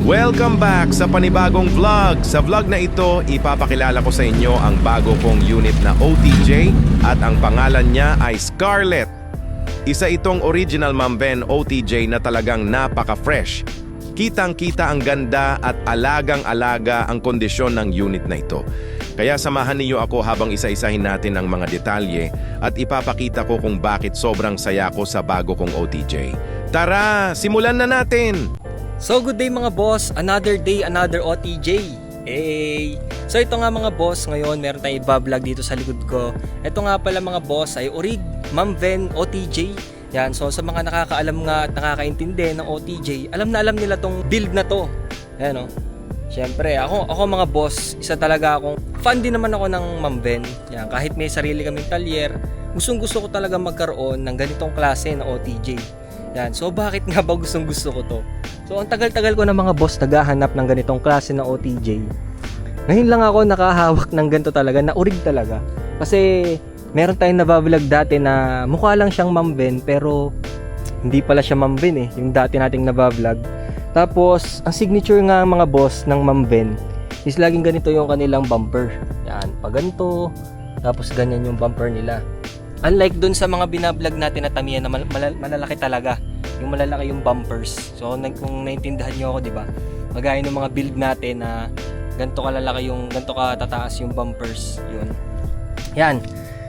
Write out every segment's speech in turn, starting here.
Welcome back sa panibagong vlog. Sa vlog na ito, ipapakilala ko sa inyo ang bago kong unit na OTJ at ang pangalan niya ay Scarlett. Isa itong original Mamben OTJ na talagang napaka-fresh. Kitang-kita ang ganda at alagang-alaga ang kondisyon ng unit na ito. Kaya samahan niyo ako habang isa-isahin natin ang mga detalye at ipapakita ko kung bakit sobrang saya ko sa bago kong OTJ. Tara, simulan na natin! So good day mga boss, another day, another OTJ. Hey! So ito nga mga boss, ngayon meron tayong iba-vlog dito sa likod ko. Ito nga pala mga boss ay Orig Mamben OTJ. Yan, so sa mga nakakaalam nga at nakakaintindi ng OTJ, alam na alam nila tong build na to. Yan o. Siyempre, ako mga boss, isa talaga akong fan din naman ako ng Mamben. Yan, kahit may sarili kaming talyer, gustong gusto ko talaga magkaroon ng ganitong klase na OTJ. Yan, so bakit nga ba gustong gusto ko to? So ang tagal-tagal ko na mga boss naghahanap ng ganitong klase na OTJ. Ngayon lang ako nakahawak ng ganito talaga, na Orig talaga. Kasi meron tayong nabablog dati na mukha lang siyang Mamben pero hindi pala siya Mamben eh, yung dati nating nabablog. Tapos ang signature nga mga boss ng Mamben is laging ganito yung kanilang bumper. Yan, pag ganito, tapos ganyan yung bumper nila. Unlike dun sa mga binablog natin na Tamiya na malalaki talaga, yung malalaki yung bumpers. So kung naintindihan nyo ako, di ba? Magaya ng mga build natin na ganito kalalaki yung, ganito katataas yung bumpers. Yun. Yan.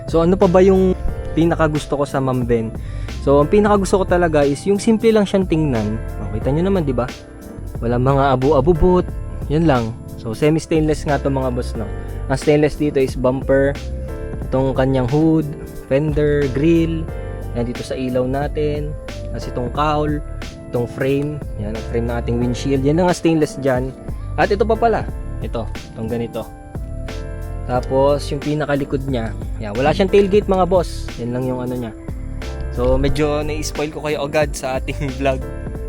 So ano pa ba yung pinaka gusto ko sa Mamben? So ang pinaka gusto ko talaga is yung simple lang siyang tingnan. Makita nyo naman, di ba? Walang mga abu-abubot. Yan lang. So semi stainless nga to mga boss, no. Ang stainless dito is bumper, itong kanyang hood, fender, grill, yan dito sa ilaw natin, kasi itong cowl, itong frame, yan ang frame ng ating windshield, yan ang stainless dyan. At ito pa pala, itong ganito. Tapos yung pinakalikod niya, yan, wala siyang tailgate mga boss, yan lang yung ano niya. So medyo na-spoil ko kayo agad sa ating vlog,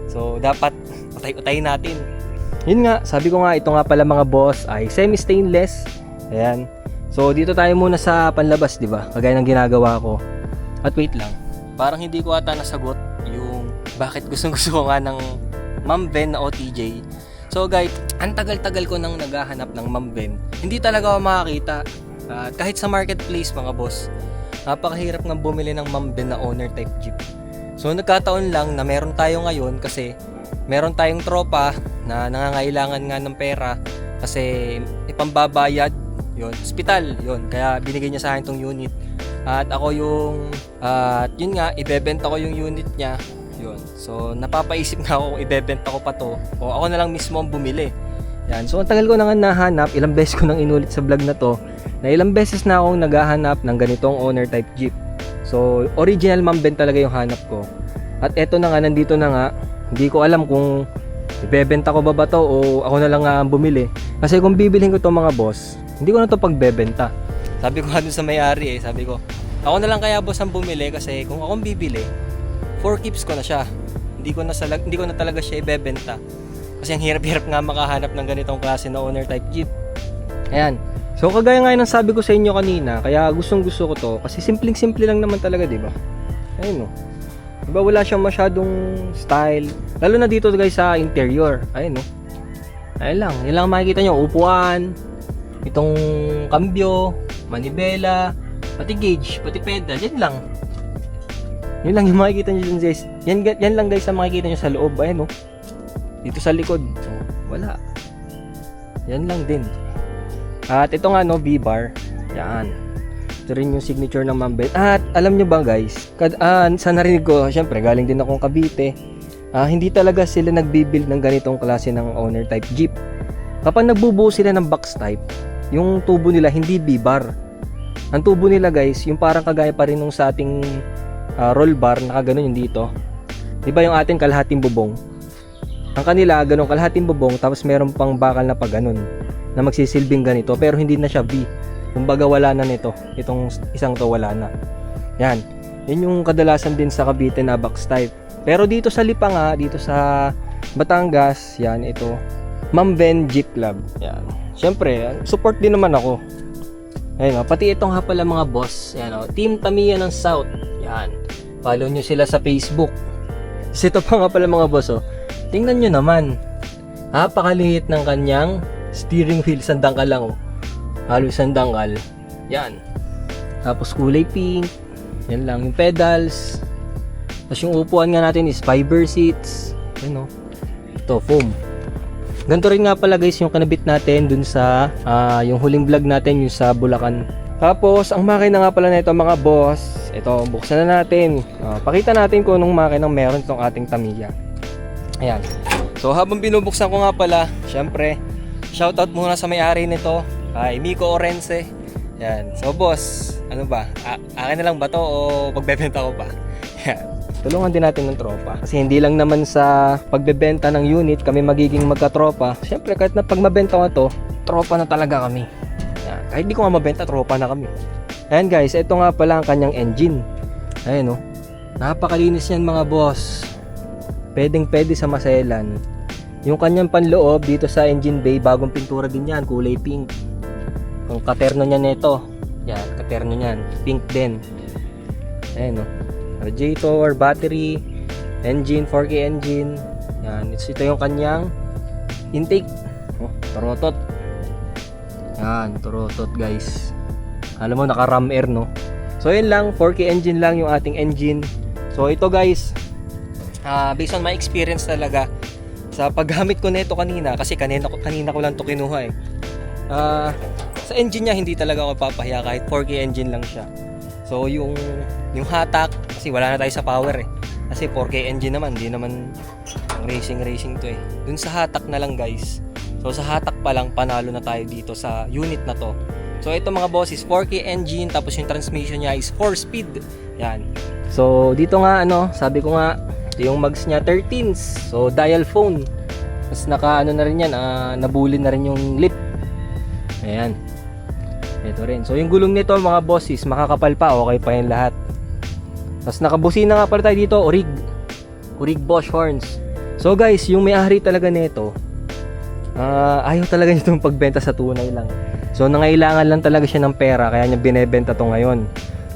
so dapat utay-utay natin. Yun nga, sabi ko nga, ito nga pala mga boss ay semi-stainless. Ayan. So dito tayo muna sa panlabas, di ba? Kagaya ng ginagawa ko. At wait lang, parang hindi ko ata nasagot yung bakit gustong-gusto ko nga ng Mamben na OTJ. So guys, ang tagal-tagal ko nang naghahanap ng Mamben. Hindi talaga ako makakita. At kahit sa marketplace mga boss, napakahirap nga bumili ng Mamben na owner type jeep. So nagkataon lang na meron tayo ngayon kasi meron tayong tropa na nangangailangan nga ng pera kasi ipambabayad yun, hospital yun, kaya binigay niya sa akin tong unit at ako yung yun nga, ibebenta ko yung unit niya yun. So napapaisip nga ako kung ibebenta ko pa to o ako na lang mismo ang bumili. Yan. So ang tagal ko na nga nahanap, ilang beses ko nang inulit sa vlog na to, na ilang beses na akong naghahanap ng ganitong owner type jeep. So original Mamben talaga yung hanap ko. At eto na nga, nandito na nga. Hindi ko alam kung ibebenta ko ba to o ako na lang nga bumili. Kasi kung bibilhin ko to mga boss, hindi ko na to pagbebenta. Sabi ko nga dun sa may-ari sabi ko, ako na lang kaya boss ang bumili kasi kung akong bibili, 4 keeps ko na siya. Hindi ko na talaga siya ibebenta. Kasi ang hirap-hirap nga makahanap ng ganitong klase na owner type jeep. Ayan. So kagaya nga ng sabi ko sa inyo kanina, kaya gustong-gusto ko to kasi simpleng-simple lang naman talaga, di ba? Ayun oh. Diba wala siyang masyadong style. Lalo na dito guys sa interior. Ayun no. Ayun lang. Yan lang makikita nyo. Upuan. Itong kambyo. Manibela. Pati gauge. Pati pedal. Yan lang. Yan lang yung makikita nyo dun guys. Yan lang guys ang makikita nyo sa loob. Ayun no. Dito sa likod. Wala. Yan lang din. At ito nga no. V-bar. Yan. Ito rin yung signature ng Mamben. At alam nyo ba guys, sa narinig ko, syempre galing din akong Cavite, hindi talaga sila nagbibuild ng ganitong klase ng owner type jeep. Kapag nagbubuo sila ng box type, yung tubo nila hindi B-bar. Ang tubo nila guys, yung parang kagaya pa rin nung sa ating roll bar, nakaganon yung dito. Diba yung ating kalahating bubong? Ang kanila, ganun kalahating bubong, tapos meron pang bakal na pa ganun, na magsisilbing ganito, pero hindi na siya V. Kumbaga wala na nito. Itong isang to wala na. Yan. Yun yung kadalasan din sa Cavite na box type. Pero dito sa Lipa nga, dito sa Batangas, yan ito. Mamben Jeep Club. Yan. Siyempre, support din naman ako. Ayun, pati ito nga pala mga boss. Yan, Team Tamiya ng South. Yan. Follow nyo sila sa Facebook. Kasi ito pa nga pala mga boss. Tingnan nyo naman. Napakaliit ng kanyang steering wheel. Sandangkal lang oh. Halos sandangkal. Yan. Tapos kulay pink. Yan lang yung pedals. Tapos yung upuan nga natin is fiber seats. Yan oh. Ito foam. Ganito rin nga pala guys yung kanabit natin dun sa yung huling vlog natin yung sa Bulacan. Tapos ang makina nga pala nito mga boss. Ito buksan na natin. Pakita natin kung anong makinang meron itong ating Tamiya. Ayan. So habang binubuksan ko nga pala, syempre, shoutout muna sa may-ari nito, kay Miko Orense. Yan. So boss, ano ba? Akin na lang ba to o pagbebenta ko pa? Yan. Tulungan din natin ng tropa. Kasi hindi lang naman sa pagbebenta ng unit kami magiging magkatropa. Syempre kahit na pag mabenta ko to, tropa na talaga kami. Yan. Kahit di ko nga mabenta, tropa na kami. Ayan guys, ito nga pala ang kanyang engine. Ayan oh. Napakalinis yan mga boss. Pwedeng-pwede sa maselan. Yung kanyang panloob dito sa engine bay, bagong pintura din yan, kulay pink. Ang katerno niya nito, yan, katerno niyan, pink din. Ayan o. Radiator, battery, engine, 4K engine. Yan, ito yung kanyang intake. Oh, turotot. Yan, turotot guys. Alam mo, naka-ram air no. So yun lang, 4K engine lang yung ating engine. So ito guys, based on my experience talaga sa paggamit ko nito kanina, kasi kanina ko lang to kinuha eh. Sa engine niya hindi talaga ako papahiya kahit 4K engine lang siya. So yung hatak, kasi wala na tayo sa power eh. Kasi 4K engine naman, hindi naman racing to eh. Dun sa hatak na lang guys. So sa hatak pa lang panalo na tayo dito sa unit na to. So ito mga boss is 4K engine, tapos yung transmission niya is 4-speed. Yan. So dito nga sabi ko nga, ito yung mags niya 13s. So dial phone. Tapos naka na rin yan, nabulin na rin yung lip. Ayan. Ito rin. So yung gulong nito mga boss is makakapal pa, okay pa yan lahat. Tapos nakabusina nga pala tayo dito, Orig Bosch horns. So guys, yung may-ari talaga nito, ayaw talaga nitong pagbenta sa tunay lang. So nangailangan lang talaga siya ng pera, kaya niya binebenta to ngayon.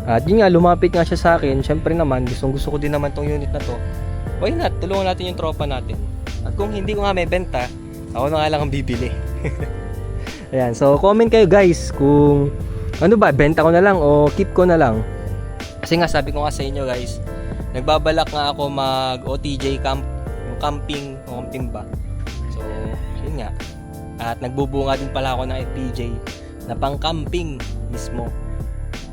At yun nga, lumapit nga siya sa akin. Syempre naman, gusto ko din naman tong unit na to. Why not? Tulungan natin yung tropa natin. At kung hindi ko nga may benta, ako na nga lang ang bibili. Ayan, so comment kayo guys kung ano ba, benta ko na lang o keep ko na lang. Kasi nga sabi ko nga sa inyo guys, nagbabalak nga ako mag OTJ camp, yung camping ba. So, yun nga. At nagbubunga din pala ako ng FPJ na pang camping mismo.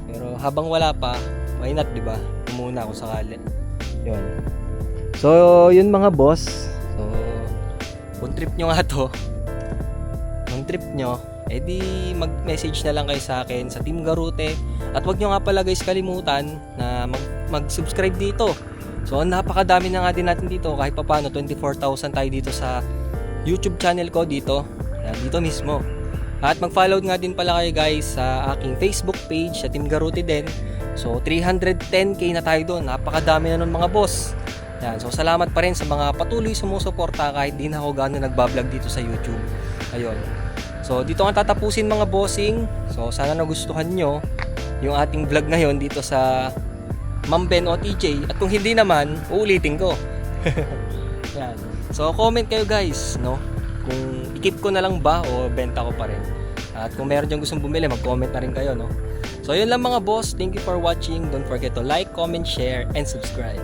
Pero habang wala pa, why not, di ba? Muna ako sakali. Yun. So, yun mga boss. So, kung trip nyo nga to, kung trip nyo, edi mag-message na lang kayo sa akin sa Team Garute. At wag nyo nga pala guys kalimutan na mag-subscribe dito. So, napakadami na nga din natin dito. Kahit pa paano, 24,000 tayo dito sa YouTube channel ko dito. Yan, dito mismo. At mag-follow nga din pala kayo guys sa aking Facebook page, sa Team Garute din. So 310k na tayo doon. Napakadami na nun mga boss. Yan, so salamat pa rin sa mga patuloy sumusuporta kahit di na ako gano'n nagbablog dito sa YouTube. Ayun. So dito nga tatapusin mga bossing. So sana nagustuhan nyo yung ating vlog ngayon dito sa Ma'am Ben OTJ. At kung hindi naman, uulitin ko. Yan. So comment kayo guys, no? Kung i-keep ko na lang ba o benta ko pa rin. At kung meron diyang gustong bumili, mag-comment na rin kayo, no? So yun lang mga boss, thank you for watching. Don't forget to like, comment, share, and subscribe.